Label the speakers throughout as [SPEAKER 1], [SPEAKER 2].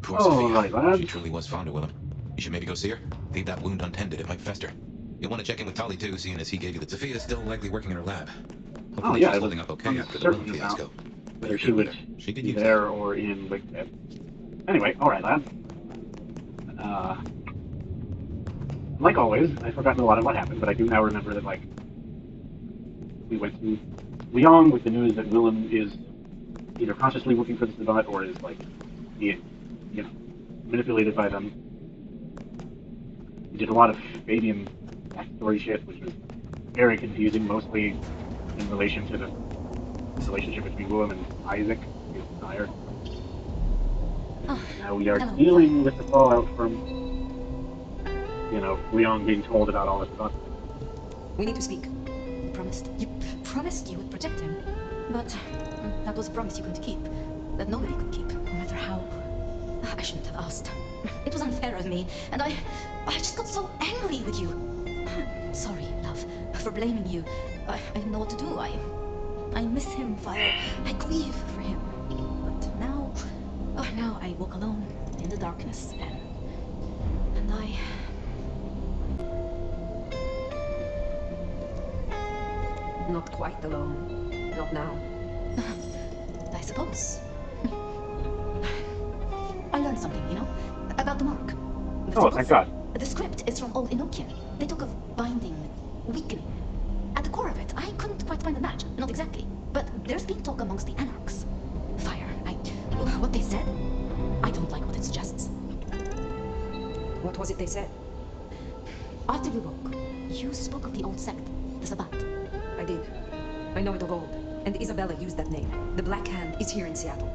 [SPEAKER 1] Poor
[SPEAKER 2] Oh,
[SPEAKER 1] Sophia.
[SPEAKER 2] right, lads.
[SPEAKER 1] She truly was fond of Willem. You should maybe go see her. Leave that wound untended, it might fester. You'll want to check in with Tolly too, seeing as he gave you the... Sophia's still likely working in her lab.
[SPEAKER 2] Oh,
[SPEAKER 1] Hopefully
[SPEAKER 2] yeah,
[SPEAKER 1] she's
[SPEAKER 2] I was
[SPEAKER 1] holding up okay after the Willem
[SPEAKER 2] uncertain about
[SPEAKER 1] fiasco. But
[SPEAKER 2] whether
[SPEAKER 1] you're
[SPEAKER 2] she
[SPEAKER 1] good with
[SPEAKER 2] would
[SPEAKER 1] her. She could
[SPEAKER 2] be
[SPEAKER 1] use that.
[SPEAKER 2] there or in Wicked. Anyway, alright, lads. Like always, I've forgotten a lot of what happened, but I do now remember that, like, we went to Leon with the news that Willem is either consciously working for the Sabbat or is, like, being, manipulated by them. We did a lot of Fabian backstory shit, which was very confusing, mostly in relation to the relationship between Willem and Isaac, his sire.
[SPEAKER 3] Oh,
[SPEAKER 2] Now we are
[SPEAKER 3] hello.
[SPEAKER 2] dealing with the fallout from, Leon being told about all this stuff.
[SPEAKER 4] We need to speak.
[SPEAKER 3] You promised you would protect him. But that was a promise you couldn't keep. That nobody could keep, no matter how. I shouldn't have asked. It was unfair of me, and I just got so angry with you. Sorry, love, for blaming you. I didn't know what to do. I miss him, Fire. I grieve for him. But now I walk alone in the darkness, and I...
[SPEAKER 4] Not quite alone. Not now.
[SPEAKER 3] I suppose. I learned something, about the mark. The
[SPEAKER 2] Oh,
[SPEAKER 3] symbols.
[SPEAKER 2] thank God.
[SPEAKER 3] The script is from Old Enochian. They talk of binding, weakening. At the core of it, I couldn't quite find the match. Not exactly. But there's been talk amongst the Anarchs. Fire. What they said, I don't like what it suggests.
[SPEAKER 4] What was it they said?
[SPEAKER 3] After we woke, you spoke of the old sect, the Sabbat.
[SPEAKER 4] I did. I know it of old. And Isabella used that name. The Black Hand is here in Seattle.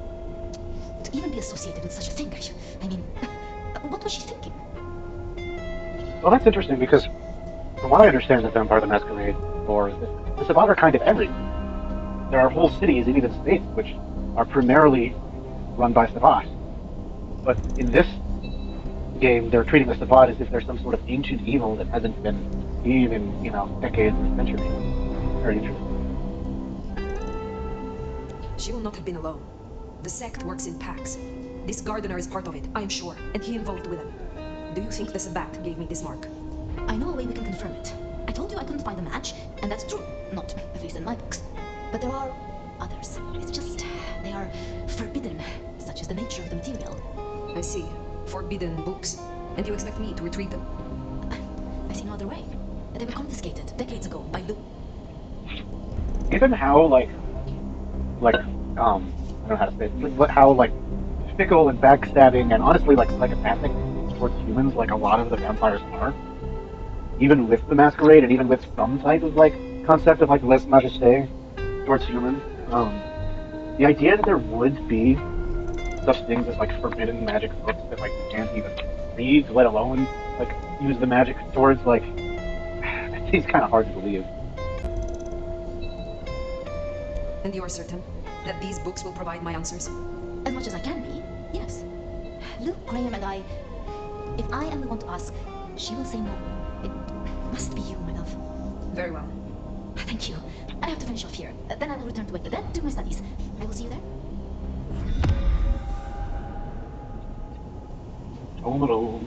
[SPEAKER 3] To even be associated with such a thing, I mean, what was she thinking?
[SPEAKER 2] Well, that's interesting because, from what I understand, the Vampire the Masquerade, or the Sabbat are kind of everywhere. There are whole cities and even states which are primarily run by Sabbat. But in this game, they're treating the Sabbat as if they're some sort of ancient evil that hasn't been seen in, decades or centuries. Very interesting.
[SPEAKER 4] She will not have been alone. The sect works in packs. This gardener is part of it, I am sure, and he involved Willem. Do you think the Sabbat gave me this mark?
[SPEAKER 3] I know a way we can confirm it. I told you I couldn't find a match, and that's true. Not, at least in my books. But there are others. It's just, they are forbidden. Such is the nature of the material.
[SPEAKER 4] I see. Forbidden books. And you expect me to retrieve them?
[SPEAKER 3] I see no other way. They were confiscated decades ago by Lou.
[SPEAKER 2] Given how, I don't know how to say it, but how, fickle and backstabbing and honestly, psychopathic towards humans, a lot of the vampires are, even with the Masquerade and even with some type of, concept of, lèse majesté towards humans, the idea that there would be such things as, forbidden magic books that, you can't even read, let alone, use the magic towards, it seems kind of hard to believe.
[SPEAKER 4] And you are certain that these books will provide my answers?
[SPEAKER 3] As much as I can be, yes. Luke, Graham, and I... If I am the one to ask, she will say no. It must be you, my love.
[SPEAKER 4] Very well.
[SPEAKER 3] Thank you. I have to finish off here. Then I will return to Wicked. Then do my studies. I will see you there.
[SPEAKER 2] Oh,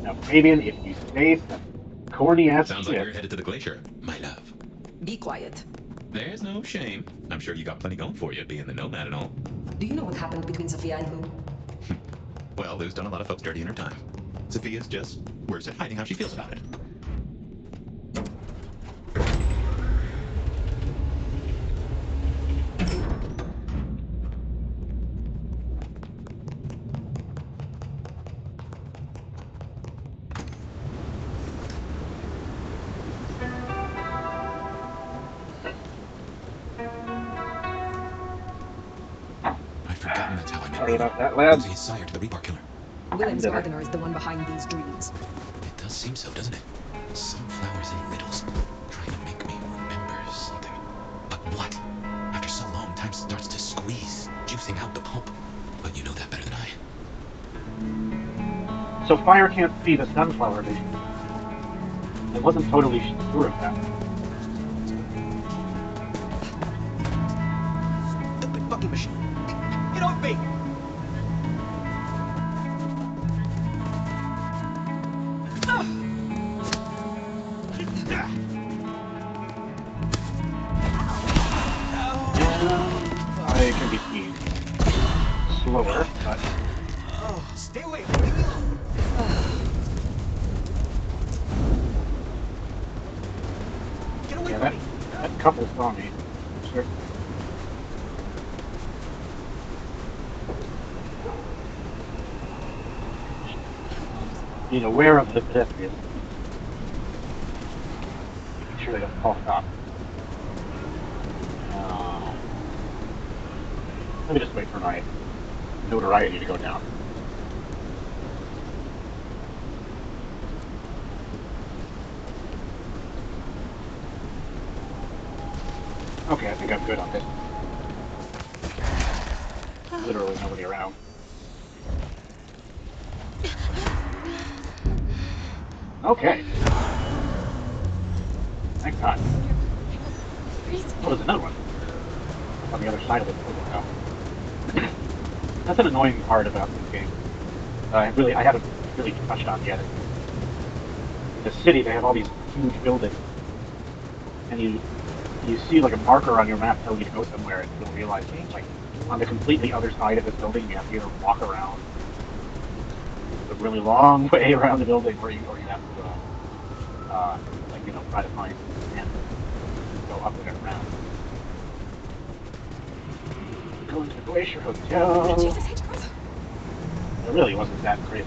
[SPEAKER 2] now, Fabian, if you say some corny ass
[SPEAKER 1] Sounds like you're headed to the glacier, my love.
[SPEAKER 4] Be quiet.
[SPEAKER 1] There's no shame. I'm sure you got plenty going for you, being the nomad and all.
[SPEAKER 4] Do you know what happened between Sophia and Lou?
[SPEAKER 1] Well, Lou's done a lot of folks dirty in her time. Sophia's just worse at hiding how she feels about it. I've forgotten that's how I met
[SPEAKER 2] Sorry about that,
[SPEAKER 1] Raven.
[SPEAKER 2] lads.
[SPEAKER 1] Who's his sire to the rebar killer?
[SPEAKER 4] Willem's gardener is the one behind these dreams.
[SPEAKER 1] It does seem so, doesn't it? Sunflowers and riddles, trying to make me remember something. But what? After so long, time starts to squeeze, juicing out the pulp. But you know that better than I.
[SPEAKER 2] So fire can't see the sunflower vision. I wasn't totally sure of that.
[SPEAKER 5] fucking machine. Get off me!
[SPEAKER 2] I can be seen slower, but
[SPEAKER 5] Oh, stay away from me. Get away
[SPEAKER 2] yeah,
[SPEAKER 5] from me.
[SPEAKER 2] that couple saw me. Sure. Being aware of the pedestrians. Making sure they don't call stop. Let me just wait for my notoriety to go down. Okay, I think I'm good on this. Literally nobody around. Okay. Thank God. Oh, there's another one. On the other side of the building now. That's an annoying part about this game. I haven't really touched on yet. In the city, they have all these huge buildings, and you see like a marker on your map telling you to go somewhere, and you'll realize like on the completely other side of this building, you have to either walk around a really long way around the building, or you have to like try to find and go up and around. Going to the Glacier Hotel.
[SPEAKER 4] Jesus H. Christ.
[SPEAKER 2] It really wasn't that crazy.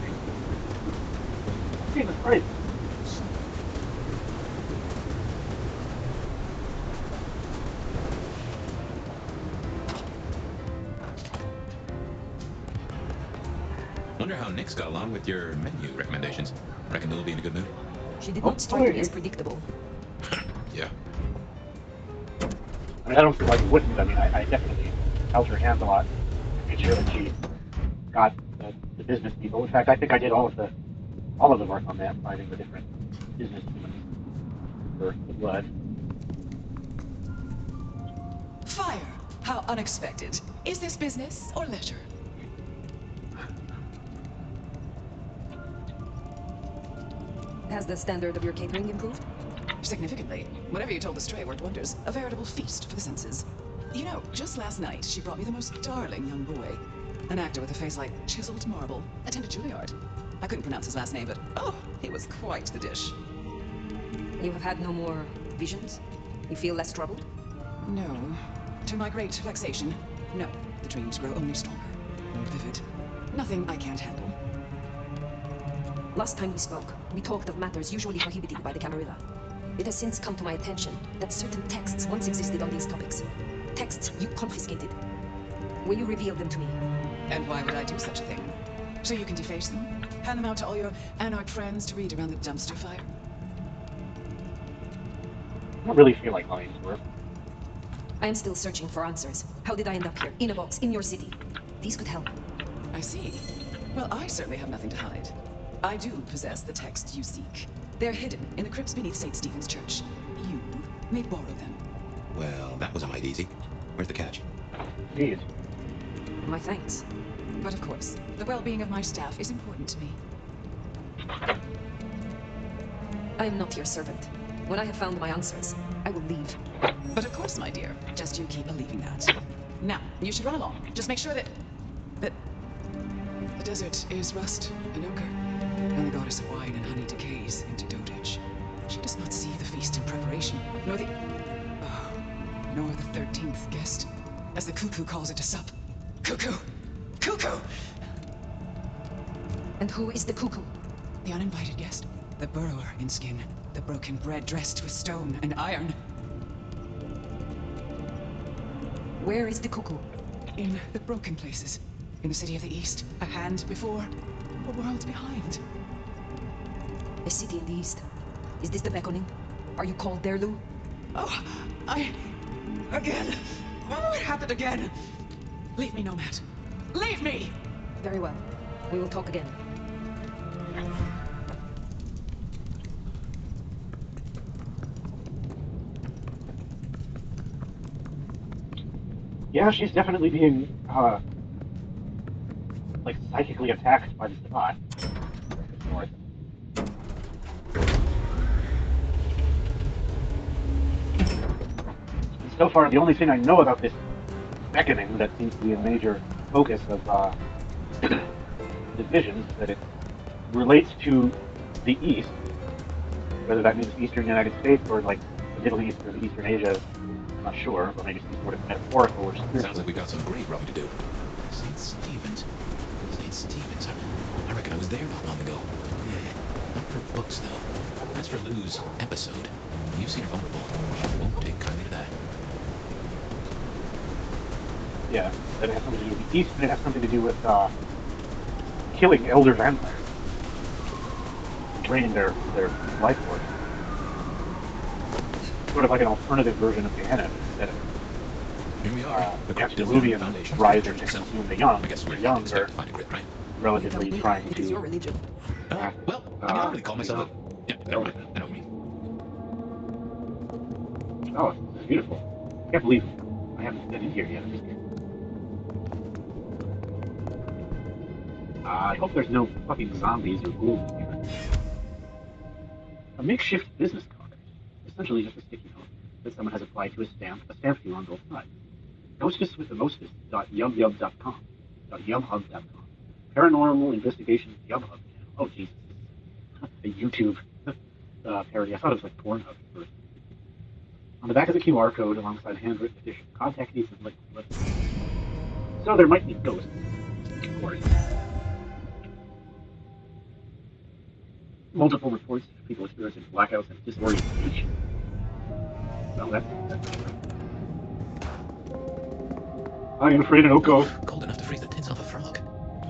[SPEAKER 2] Jesus Christ.
[SPEAKER 1] Wonder how Nick's got along with your menu recommendations. Reckon they'll be in a good mood?
[SPEAKER 4] She did not strike me as predictable.
[SPEAKER 1] Yeah.
[SPEAKER 2] I mean, I don't like wouldn't. I mean, I definitely held her hand a lot. Made sure that she got the business people. In fact, I think I did all of the work on that, finding the different business humans for the blood.
[SPEAKER 6] Fire! How unexpected. Is this business or leisure?
[SPEAKER 4] Has the standard of your catering improved?
[SPEAKER 6] Significantly. Whatever you told the stray worked wonders. A veritable feast for the senses. You know, just last night, she brought me the most darling young boy. An actor with a face like chiseled marble. Attended Juilliard. I couldn't pronounce his last name, but oh, he was quite the dish.
[SPEAKER 4] You have had no more visions? You feel less troubled?
[SPEAKER 6] No. To my great vexation, no. The dreams grow only stronger. More vivid. Nothing I can't handle.
[SPEAKER 4] Last time we spoke, we talked of matters usually prohibited by the Camarilla. It has since come to my attention that certain texts once existed on these topics. Texts you confiscated. Will you reveal them to me?
[SPEAKER 6] And why would I do such a thing? So you can deface them? Hand them out to all your anarch friends to read around the dumpster fire?
[SPEAKER 2] I don't really feel like lying to her.
[SPEAKER 4] I am still searching for answers. How did I end up here, in a box, in your city? These could help.
[SPEAKER 6] I see. Well, I certainly have nothing to hide. I do possess the texts you seek. They're hidden in the crypts beneath St. Stephen's Church. You may borrow them.
[SPEAKER 1] Well, that was a mite easy. Where's the catch?
[SPEAKER 2] Jeez.
[SPEAKER 4] My thanks.
[SPEAKER 6] But of course, the well-being of my staff is important to me.
[SPEAKER 4] I am not your servant. When I have found my answers, I will leave.
[SPEAKER 6] But of course, my dear, just you keep believing that. Now, you should run along. Just make sure that the desert is rust and ochre, and the goddess of wine and honey decays into dotage. She does not see the feast in preparation, nor the 13th guest, as the cuckoo calls it to sup. Cuckoo! Cuckoo!
[SPEAKER 4] And who is the cuckoo?
[SPEAKER 6] The uninvited guest, the burrower in skin, the broken bread dressed with stone and iron.
[SPEAKER 4] Where is the cuckoo?
[SPEAKER 6] In the broken places. In the city of the east, a hand before, a world behind.
[SPEAKER 4] A city in the east. Is this the beckoning? Are you called there, Lou?
[SPEAKER 6] Oh, again. Oh, it happened again. Leave me, Nomad. Leave me!
[SPEAKER 4] Very well. We will talk again.
[SPEAKER 2] Yeah, she's definitely being like psychically attacked by the spot. North. And so far, the only thing I know about this beckoning that seems to be a major focus of divisions is that it relates to the East, whether that means Eastern United States or like the Middle East or the Eastern Asia. I'm not sure, or maybe some sort of metaphorical or spiritual.
[SPEAKER 1] Sounds like we've got some grave robbing to do. St. Stephen's. St. Stephen's. I reckon I was there not long ago. Yeah. Not for books, though. As for Lou's episode, you've seen her vulnerable. She won't take kindly to that.
[SPEAKER 2] Yeah, that it has something to do with the East, and it has something to do with killing elder vampires, draining their life force. Sort of like an alternative version of Gehenna instead of
[SPEAKER 1] Here we are.
[SPEAKER 2] the antediluvian rising to consume the young.
[SPEAKER 1] I guess
[SPEAKER 2] The
[SPEAKER 1] we're
[SPEAKER 2] young
[SPEAKER 1] expect
[SPEAKER 2] are
[SPEAKER 1] to find a grip, right?
[SPEAKER 2] relatively trying
[SPEAKER 4] It is your
[SPEAKER 2] to.
[SPEAKER 4] religion.
[SPEAKER 1] Well, I mean, I don't really call myself a... Yeah, never mind. I know what you mean.
[SPEAKER 2] Oh, this is beautiful. I can't believe I haven't been in here yet. I hope there's no fucking zombies or ghouls here. A makeshift business card. Essentially just a sticky note that someone has applied to a stamp fee on both sides. Hostess with the mostest.yubhub.com. Paranormal Investigations Yubhub channel. Oh, Jesus. A YouTube parody. I thought it was like Pornhub at first. On the back of the QR code, alongside handwritten edition, contact these and link. So there might be ghosts, of course. Multiple reports of people experiencing blackouts and disorientation. Well, that's I am afraid of ghosts.
[SPEAKER 1] Cold enough to freeze the tits off a frog.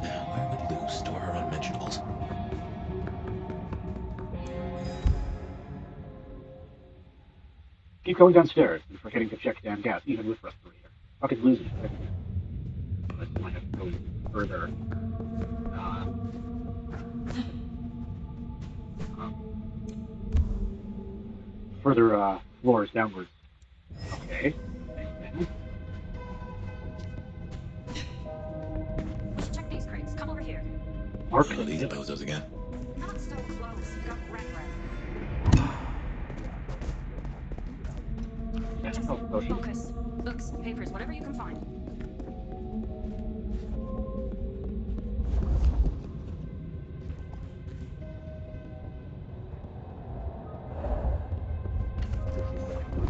[SPEAKER 1] Now, where would Lou store her unmentionables?
[SPEAKER 2] Keep going downstairs and forgetting to check damn gas, even with respirator. Fucking losing it. Unless you might have to go further. Further floors downwards. Okay.
[SPEAKER 3] Check these crates. Come over here.
[SPEAKER 2] Mark.
[SPEAKER 1] Oh, these bozos again.
[SPEAKER 3] Not so close. You got rat.
[SPEAKER 2] Oh, potion.
[SPEAKER 3] Focus. Books, papers, whatever you can find.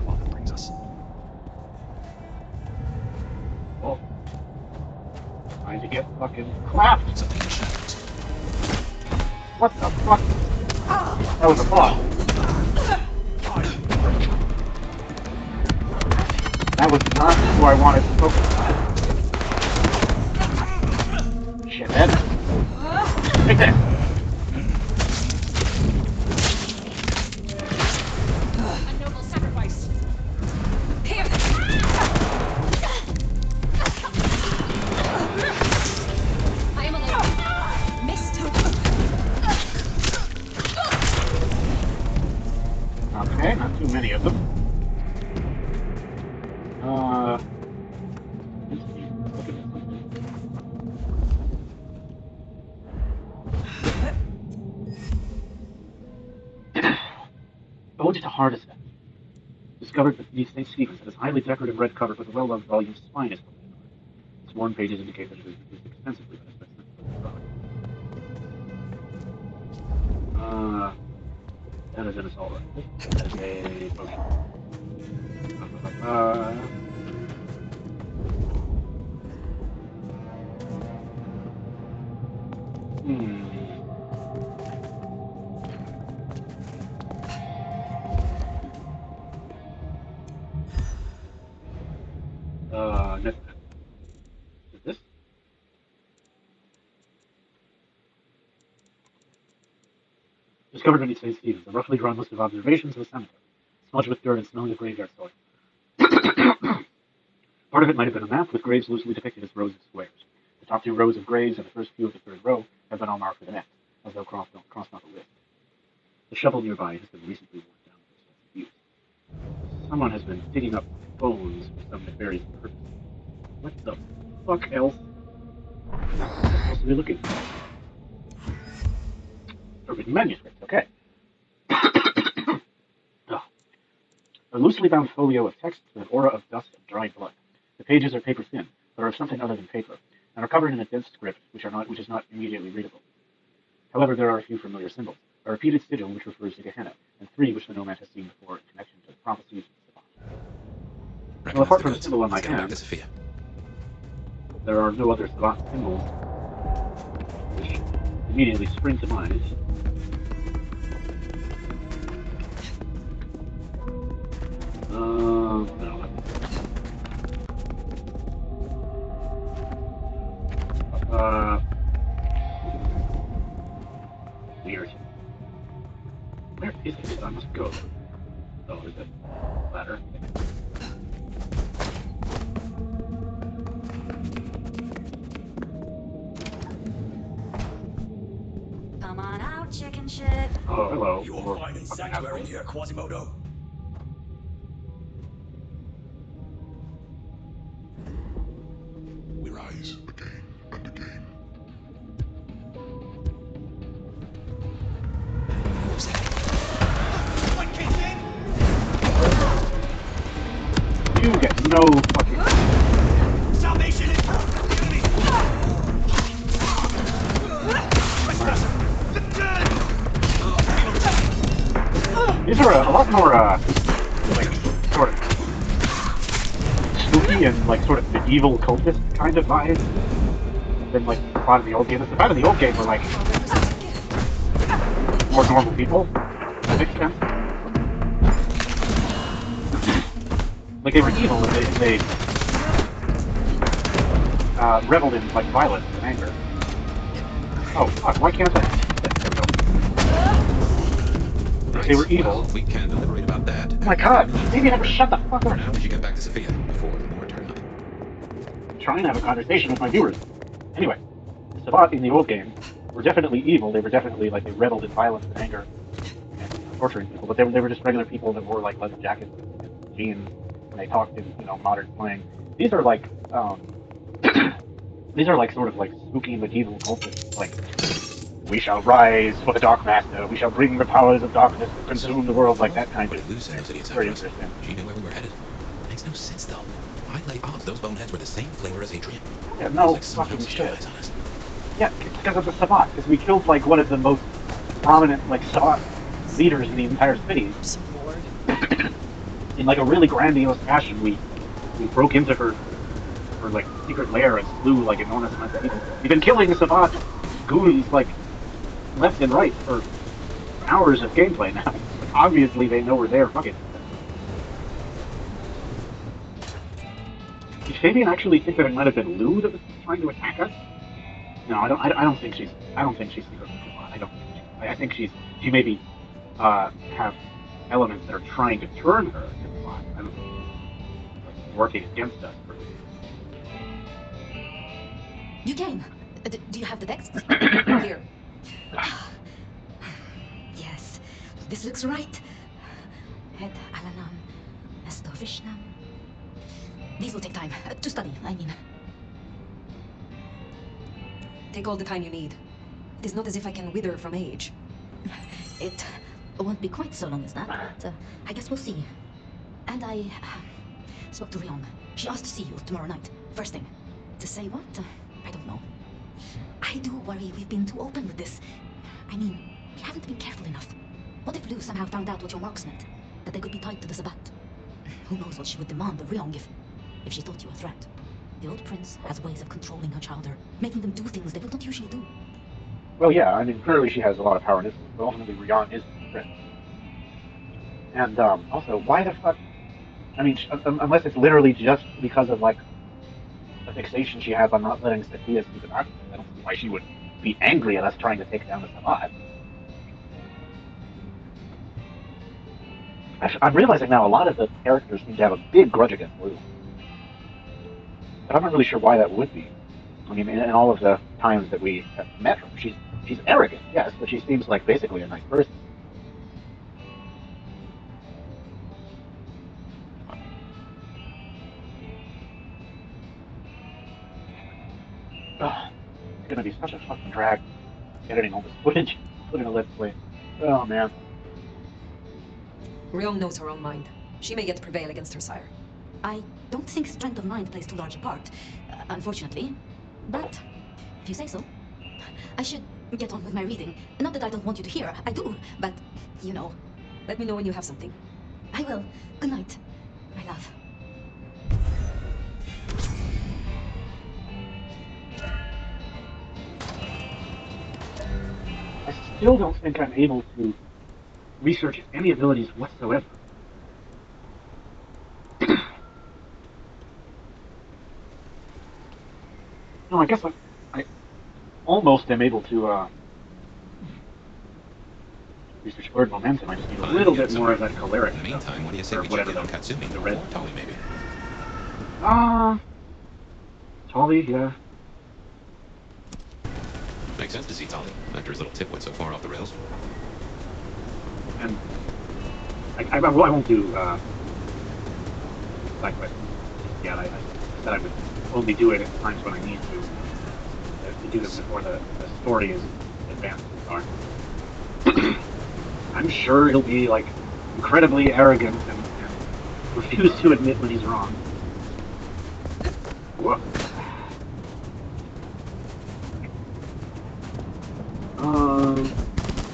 [SPEAKER 1] What brings us?
[SPEAKER 2] Oh. Trying to get fucking clapped.
[SPEAKER 1] Something in the shadows.
[SPEAKER 2] What the fuck? That was a bot. That was not who I wanted to focus on. Shit, man. Take that.
[SPEAKER 3] A noble sacrifice. Here. I am alone. Missed.
[SPEAKER 2] Okay, not too many of them. Let's see. Looking at something. Ode to Heart Effect. Discovered beneath St. Stephen's, this highly decorative red cover with a well-loved volume's spine is published on it. Its worn pages indicate that it is used extensively by the product. That is an assault rifle. That is a potion. Next. Is this? Discovered beneath St. Stephen's, a roughly drawn list of observations of a cemetery, smudged with dirt and smelling of graveyard soil. Part of it might have been a map with graves loosely depicted as rows of squares. The top two rows of graves and the first few of the third row have been all marked with an X, as though crossed not the list. The shovel nearby has been recently worn down for use. Someone has been digging up bones for some nefarious purpose. What the fuck else am I supposed to be looking for? Forbidden manuscript, okay. Ugh. A loosely bound folio of text with an aura of dust and dried blood. The pages are paper thin, but are of something other than paper, and are covered in a dense script which is not immediately readable. However, there are a few familiar symbols, a repeated sigil which refers to Gehenna, and three which the nomad has seen before in connection to the prophecies of Sabbat. Well, apart from the symbol on my hand, there are no other Sabbat symbols which immediately spring to mind. No. Weird. Where is it? I must go. Oh, is it? Ladder.
[SPEAKER 3] Come on out, chicken shit.
[SPEAKER 2] Oh, hello.
[SPEAKER 5] You're finding sanctuary here, Quasimodo.
[SPEAKER 7] We rise again and again.
[SPEAKER 5] One kicked in.
[SPEAKER 2] You get no fucking...
[SPEAKER 5] Salvation is enemy.
[SPEAKER 2] These are a lot more, like, sort of spooky and, like, sort of medieval cultist kind of vibes than, like, the Sabbat in the old game. The Sabbat in the old game were, like, more normal people, to an extent. Like, they were evil and they reveled in, like, violence and anger. Oh, fuck, why can't I? There we go. They were evil.
[SPEAKER 1] Well, we can deliberate about that.
[SPEAKER 2] Oh my god, maybe never shut the fuck up.
[SPEAKER 1] How did you get back to Sophia before the war turned up?
[SPEAKER 2] I'm trying to have a conversation with my viewers. Anyway, the Sabbat in the old game were definitely evil. They were definitely, like, they reveled in violence and anger and torturing people, but they were just regular people that wore, like, leather jackets and jeans, and they talked in, modern slang. These are, like, these are, like, sort of, like, spooky medieval cultists, like, we shall rise for the Dark Master, we shall bring the powers of darkness to consume the world, like that kind
[SPEAKER 1] What
[SPEAKER 2] of...
[SPEAKER 1] did Luz knows that he's
[SPEAKER 2] very
[SPEAKER 1] after us?
[SPEAKER 2] interesting.
[SPEAKER 1] She knew where we were headed. Makes no sense, though. I lay odds those boneheads were the same flavor as Adrian.
[SPEAKER 2] Yeah, no
[SPEAKER 1] Like someone
[SPEAKER 2] fucking
[SPEAKER 1] else
[SPEAKER 2] shit.
[SPEAKER 1] eyes on us.
[SPEAKER 2] Yeah, because of the Sabbat, because we killed, like, one of the most prominent, like, Sabbat leaders in the entire city. In, like, a really grandiose fashion, we broke into her like, secret lair and slew, like, enormous amounts of people. We've been killing Sabbat goons, like, left and right for hours of gameplay now. But obviously they know we're there. Fuck it. Did Fabian actually think that it might have been Lou that was trying to attack us? No, I don't think she's secretly Sabbat. I think she maybe have elements that are trying to turn her to Sabbat. I don't know, like, working against us.
[SPEAKER 3] You came. Do you have the text?
[SPEAKER 4] Here.
[SPEAKER 3] Yes, this looks right. Het Alanam, Esto Vishnam. These will take time to study, I mean.
[SPEAKER 4] Take all the time you need. It is not as if I can wither from age.
[SPEAKER 3] It won't be quite so long as that, but I guess we'll see. And I spoke to Rion. She asked to see you tomorrow night, first thing. To say what? I don't know. I do worry we've been too open with this. I mean, we haven't been careful enough. What if Lou somehow found out what your marks meant? That they could be tied to the Sabbat? Who knows what she would demand of Rion if she thought you a threat. The old prince has ways of controlling her chowder, making them do things they would not usually do.
[SPEAKER 2] Well, yeah, I mean, clearly she has a lot of power and influence, but ultimately Rion is the prince. And, also, why the fuck... I mean, unless it's literally just because of, like, a fixation she has on not letting Sophia see the darkness, I don't see why she would be angry at us trying to take down the Sabbat. Actually, I'm realizing now a lot of the characters seem to have a big grudge against Lou. But I'm not really sure why that would be. I mean, in all of the times that we have met her, she's arrogant, yes, but she seems like basically a nice person. Ugh, it's gonna be such a fucking drag editing all this footage, put in a Let's Play. Oh man.
[SPEAKER 4] Ryom knows her own mind. She may yet prevail against her sire.
[SPEAKER 3] I don't think strength of mind plays too large a part, unfortunately. But if you say so, I should get on with my reading. Not that I don't want you to hear, I do, but you know.
[SPEAKER 4] Let me know when you have something.
[SPEAKER 3] I will. Good night, my love.
[SPEAKER 2] I still don't think I'm able to research any abilities whatsoever. No, I guess I almost am able to research word momentum. I just need a little bit more of that choleric
[SPEAKER 1] In the
[SPEAKER 2] stuff.
[SPEAKER 1] meantime, what do you say
[SPEAKER 2] Or
[SPEAKER 1] we check
[SPEAKER 2] whatever
[SPEAKER 1] in on
[SPEAKER 2] the
[SPEAKER 1] Katsumi?
[SPEAKER 2] red.
[SPEAKER 1] Or Tolly, maybe?
[SPEAKER 2] Tolly, yeah.
[SPEAKER 1] Makes sense to see Tolly, after his little tip went so far off the rails.
[SPEAKER 2] And I won't do side quests yet. I said I would only do it at times when I need to do them before the story is advanced as far. I'm sure he'll be like incredibly arrogant and refuse to admit when he's wrong. Whoa.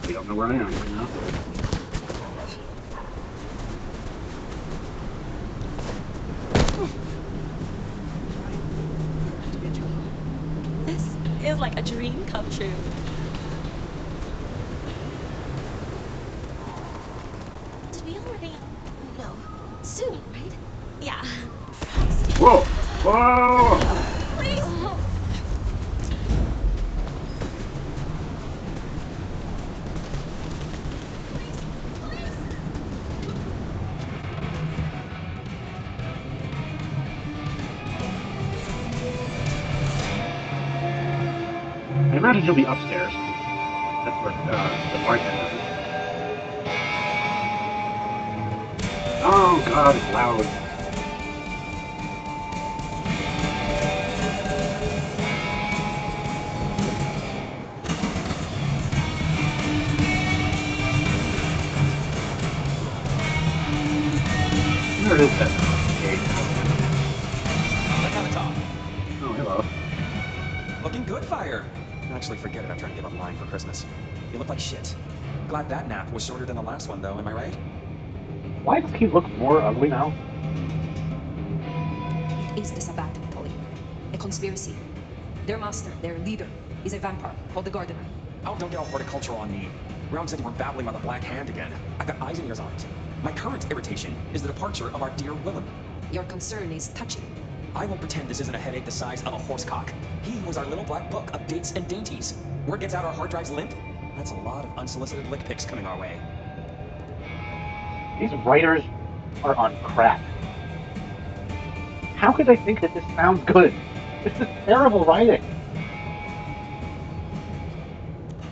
[SPEAKER 2] We don't know where I am right now.
[SPEAKER 8] This is like a dream come true. Did we already? No. Soon, right? Yeah.
[SPEAKER 2] Whoa! Whoa!
[SPEAKER 8] Please.
[SPEAKER 2] I imagine he'll be upstairs. That's where the bartender is. Oh god, it's loud. Where is that gate?
[SPEAKER 5] Look on the top.
[SPEAKER 2] Oh, hello.
[SPEAKER 5] Looking good, Fire. Actually, forget it. I'm trying to give up mine for Christmas. You look like shit. Glad that nap was shorter than the last one, though. Am I right?
[SPEAKER 2] Why does he look more ugly now?
[SPEAKER 4] It is the Sabbat, Tolly. A conspiracy. Their master, their leader, is a vampire called the Gardener.
[SPEAKER 5] Oh, don't get all horticultural on me. Round said you were babbling about the Black Hand again. I've got eyes in ears on it. My current irritation is the departure of our dear Willem.
[SPEAKER 4] Your concern is touching.
[SPEAKER 5] I won't pretend this isn't a headache the size of a horsecock. He was our little black book of dates and dainties. Word gets out our hard drives limp. That's a lot of unsolicited lick pics coming our way.
[SPEAKER 2] These writers are on crack. How could they think that this sounds good? This is terrible writing.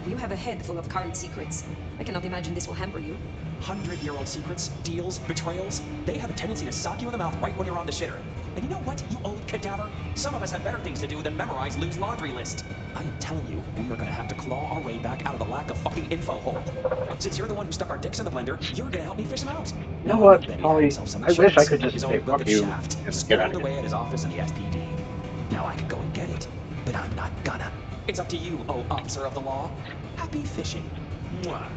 [SPEAKER 4] You have a head full of current secrets. I cannot imagine this will hamper you.
[SPEAKER 5] 100-year-old secrets, deals, betrayals, they have a tendency to sock you in the mouth right when you're on the shitter. And you know what, you old cadaver? Some of us have better things to do than memorize Lou's laundry list. I am telling you, we are gonna have to claw our way back out of the lack of fucking info hole. Since you're the one who stuck our dicks in the blender, you're gonna help me fish them out.
[SPEAKER 2] You know what, Polly? I wish I could just say fuck you and get out of
[SPEAKER 5] Squirreled
[SPEAKER 2] here.
[SPEAKER 5] away at his office in the SPD. Now I could go and get it, but I'm not gonna. It's up to you, oh officer of the law. Happy fishing. Mwah.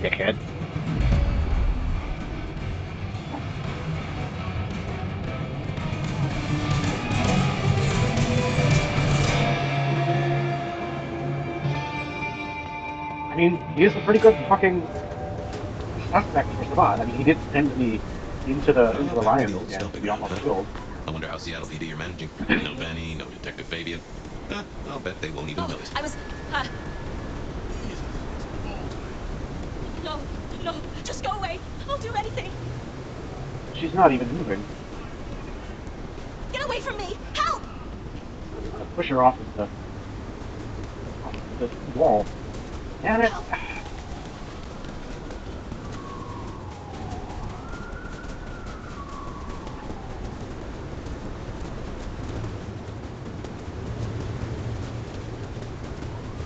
[SPEAKER 2] Dickhead. I mean, he is a pretty good fucking suspect for Sabat. I mean, he did send me into the Lions and to be almost killed.
[SPEAKER 1] I wonder how Seattle PD are managing. No Benny, no Detective Fabian. I'll bet they won't even notice.
[SPEAKER 8] I was. No, no, just go away. I'll do anything.
[SPEAKER 2] She's not even moving.
[SPEAKER 8] Get away from me. Help!
[SPEAKER 2] I'm gonna push her off of the wall. Damn it!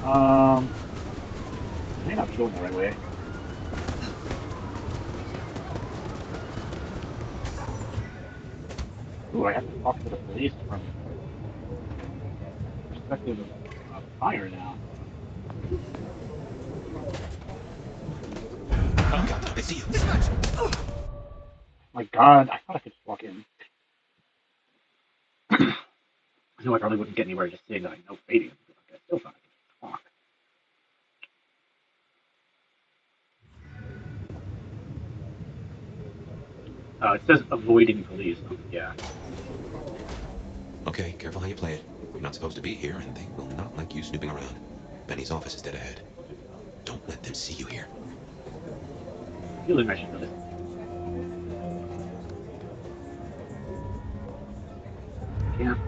[SPEAKER 2] I may not be going the right way. Ooh, I have to talk to the police from the perspective of fire now.
[SPEAKER 1] Oh god, I see you.
[SPEAKER 2] My god, I thought I could just walk in. I knew I probably wouldn't get anywhere just saying that I know fading. I still thought I could talk. It says avoiding police. Yeah.
[SPEAKER 1] Okay, careful how you play it. You're not supposed to be here, and they will not like you snooping around. Benny's office is dead ahead. Don't let them see you here.
[SPEAKER 2] Feeling I should know this. Can't.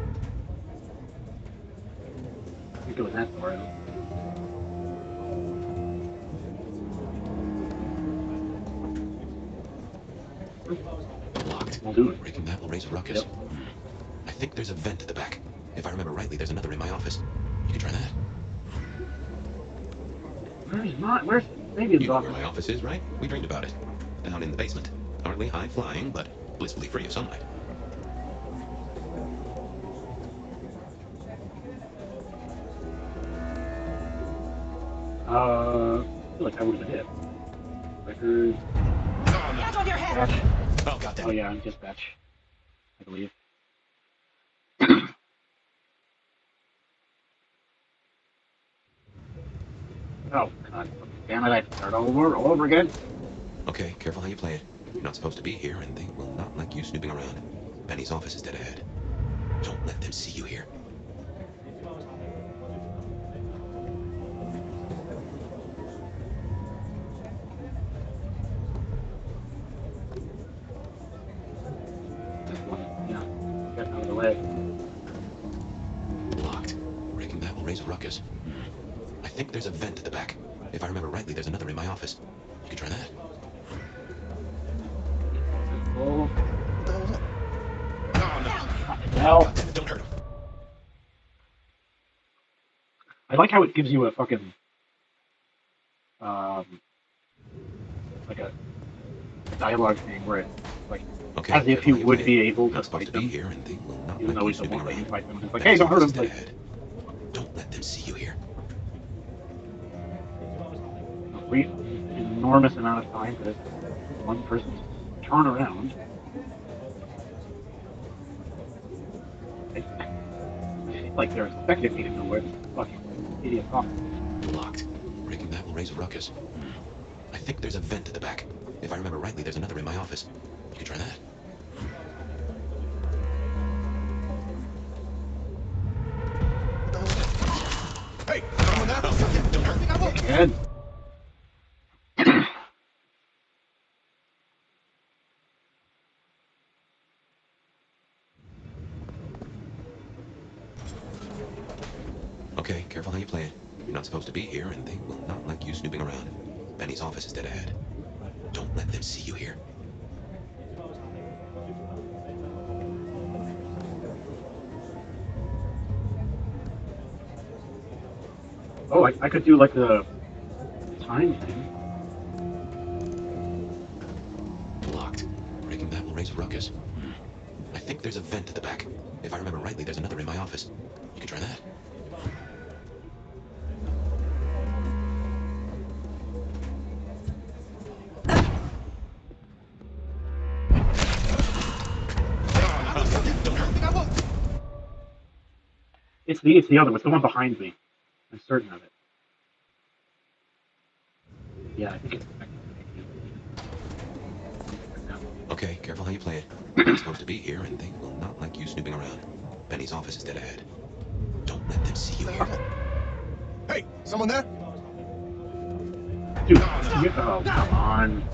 [SPEAKER 2] Can't go in that door.
[SPEAKER 1] Locked.
[SPEAKER 2] I'll do it.
[SPEAKER 1] Breaking that will raise a ruckus.
[SPEAKER 2] Yep.
[SPEAKER 1] I think there's a vent at the back. If I remember rightly, there's another in my office. You can try that.
[SPEAKER 2] Where's not? Where's Fabian's
[SPEAKER 1] You know
[SPEAKER 2] office?
[SPEAKER 1] where my office is, right? We dreamed about it. Down in the basement. Hardly high-flying, but blissfully free of sunlight.
[SPEAKER 2] I feel like I would have been it. Records.
[SPEAKER 8] That's on your head!
[SPEAKER 2] Dispatch.
[SPEAKER 1] Oh god damn
[SPEAKER 2] Oh
[SPEAKER 1] it.
[SPEAKER 2] yeah, dispatch. I believe. Oh god. Damn it, I have to start all over again.
[SPEAKER 1] Okay, careful how you play it. You're not supposed to be here, and they will not like you snooping around. Benny's office is dead ahead. Don't let them see you here.
[SPEAKER 2] This one. Yeah. Get out of the way.
[SPEAKER 1] Locked. Breaking that will raise a ruckus. I think there's a vent at the back. If I remember rightly, there's another in my office. You can try that.
[SPEAKER 2] Oh,
[SPEAKER 1] Oh,
[SPEAKER 2] well,
[SPEAKER 1] god damn it, don't hurt him.
[SPEAKER 2] I like how it gives you a fucking like a dialogue thing where it's like
[SPEAKER 1] Okay,
[SPEAKER 2] as if
[SPEAKER 1] careful
[SPEAKER 2] you
[SPEAKER 1] how
[SPEAKER 2] would
[SPEAKER 1] play
[SPEAKER 2] be
[SPEAKER 1] it.
[SPEAKER 2] able
[SPEAKER 1] You're
[SPEAKER 2] to
[SPEAKER 1] not supposed
[SPEAKER 2] fight
[SPEAKER 1] to be
[SPEAKER 2] them,
[SPEAKER 1] here, and they will not
[SPEAKER 2] even
[SPEAKER 1] like
[SPEAKER 2] though
[SPEAKER 1] you
[SPEAKER 2] he's the
[SPEAKER 1] snooping
[SPEAKER 2] one that you
[SPEAKER 1] around.
[SPEAKER 2] fight them. It's like,
[SPEAKER 1] Benny's
[SPEAKER 2] hey, don't hurt
[SPEAKER 1] office
[SPEAKER 2] him.
[SPEAKER 1] is dead
[SPEAKER 2] Like,
[SPEAKER 1] ahead. Don't let them see you here.
[SPEAKER 2] a brief, enormous amount of time for this one person to turn around. I feel like they're expecting me to know where this fucking idiot talking.
[SPEAKER 1] Locked. Breaking that will raise a ruckus. I think there's a vent at the back. If I remember rightly, there's another in my office. You can try that.
[SPEAKER 7] Hey, someone there?
[SPEAKER 1] Don't hurt me.
[SPEAKER 2] Good.
[SPEAKER 1] Okay, careful how you play it. You're not supposed to be here, and they will not like you snooping around. Benny's office is dead ahead. Don't let them see you here.
[SPEAKER 2] Oh, I could do like the time thing.
[SPEAKER 1] Locked. Breaking that will raise a ruckus. I think there's a vent at the back. If I remember rightly, there's another in my office. You can try that.
[SPEAKER 2] It's the other one. It's the one behind me. I'm certain of it. Yeah, I think it's.
[SPEAKER 1] Okay, careful how you play it. You're not supposed to be here, and they will not like you snooping around. Benny's office is dead ahead. Don't let them see you here.
[SPEAKER 7] Hey, someone there?
[SPEAKER 2] Dude, oh come on.